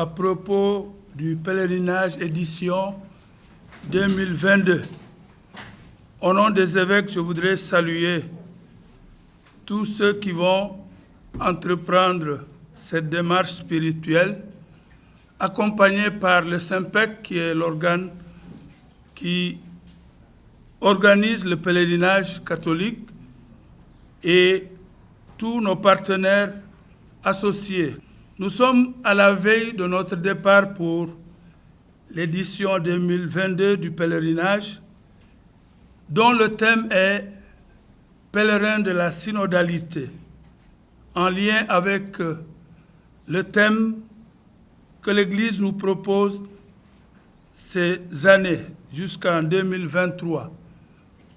à propos du pèlerinage édition 2022. Au nom des évêques, je voudrais saluer tous ceux qui vont entreprendre cette démarche spirituelle, accompagnés par le SYMPEC, qui est l'organe qui organise le pèlerinage catholique, et tous nos partenaires associés. Nous sommes à la veille de notre départ pour l'édition 2022 du pèlerinage, dont le thème est « Pèlerin de la synodalité », en lien avec le thème que l'Église nous propose ces années jusqu'en 2023,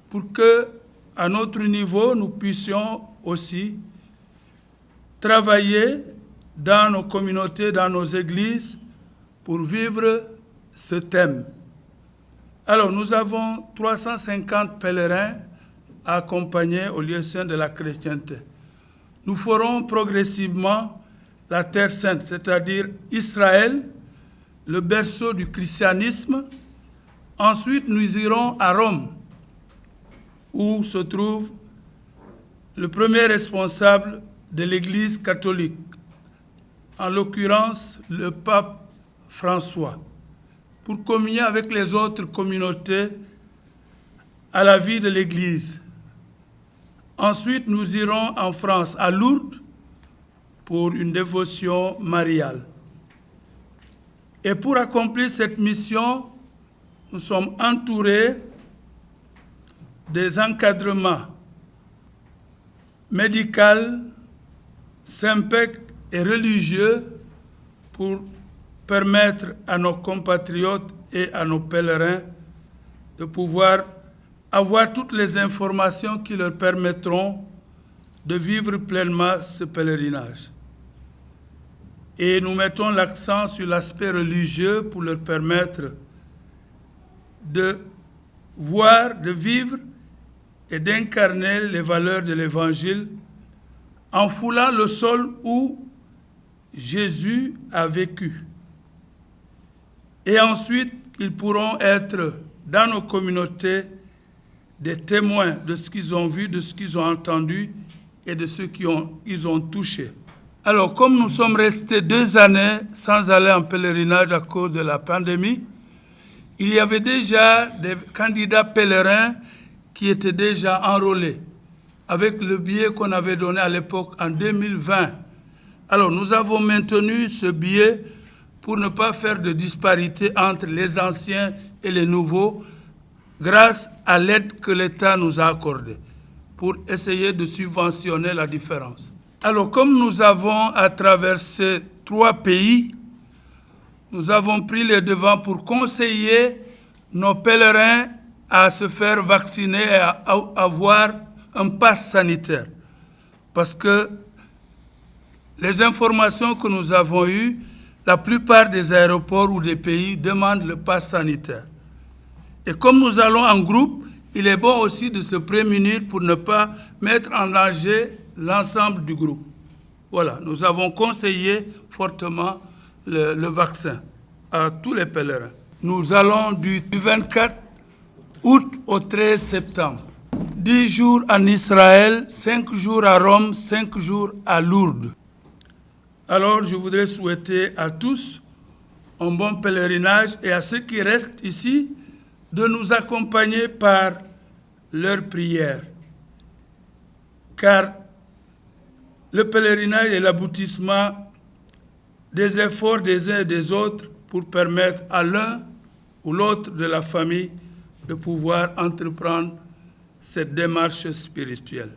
pour que, à notre niveau, nous puissions aussi travailler dans nos communautés, dans nos églises, pour vivre ce thème. Alors, nous avons 350 pèlerins à accompagner au lieu saint de la chrétienté. Nous ferons progressivement la Terre Sainte, c'est-à-dire Israël, le berceau du christianisme. Ensuite, nous irons à Rome, où se trouve le premier responsable de l'Église catholique, en l'occurrence le pape François, pour communier avec les autres communautés à la vie de l'Église. Ensuite, nous irons en France, à Lourdes, pour une dévotion mariale. Et pour accomplir cette mission, nous sommes entourés des encadrements médicaux, SYMPEC et religieux pour permettre à nos compatriotes et à nos pèlerins de pouvoir avoir toutes les informations qui leur permettront de vivre pleinement ce pèlerinage. Et nous mettons l'accent sur l'aspect religieux pour leur permettre de voir, de vivre et d'incarner les valeurs de l'Évangile en foulant le sol où Jésus a vécu. Et ensuite, ils pourront être dans nos communautés des témoins de ce qu'ils ont vu, de ce qu'ils ont entendu et de ce qu'ils ont touché. Alors, comme nous sommes restés 2 années sans aller en pèlerinage à cause de la pandémie, il y avait déjà des candidats pèlerins qui étaient déjà enrôlés avec le billet qu'on avait donné à l'époque en 2020. Alors, nous avons maintenu ce billet pour ne pas faire de disparité entre les anciens et les nouveaux, grâce à l'aide que l'État nous a accordée, pour essayer de subventionner la différence. Alors, comme nous avons à traverser 3 pays, nous avons pris les devants pour conseiller nos pèlerins à se faire vacciner et à avoir un pass sanitaire. Parce que les informations que nous avons eues, la plupart des aéroports ou des pays demandent le pass sanitaire. Et comme nous allons en groupe, il est bon aussi de se prémunir pour ne pas mettre en danger l'ensemble du groupe. Voilà, nous avons conseillé fortement le vaccin à tous les pèlerins. Nous allons du 24 août au 13 septembre. 10 jours en Israël, 5 jours à Rome, 5 jours à Lourdes. Alors, je voudrais souhaiter à tous un bon pèlerinage et à ceux qui restent ici de nous accompagner par leurs prières. Car le pèlerinage est l'aboutissement des efforts des uns et des autres pour permettre à l'un ou l'autre de la famille de pouvoir entreprendre cette démarche spirituelle.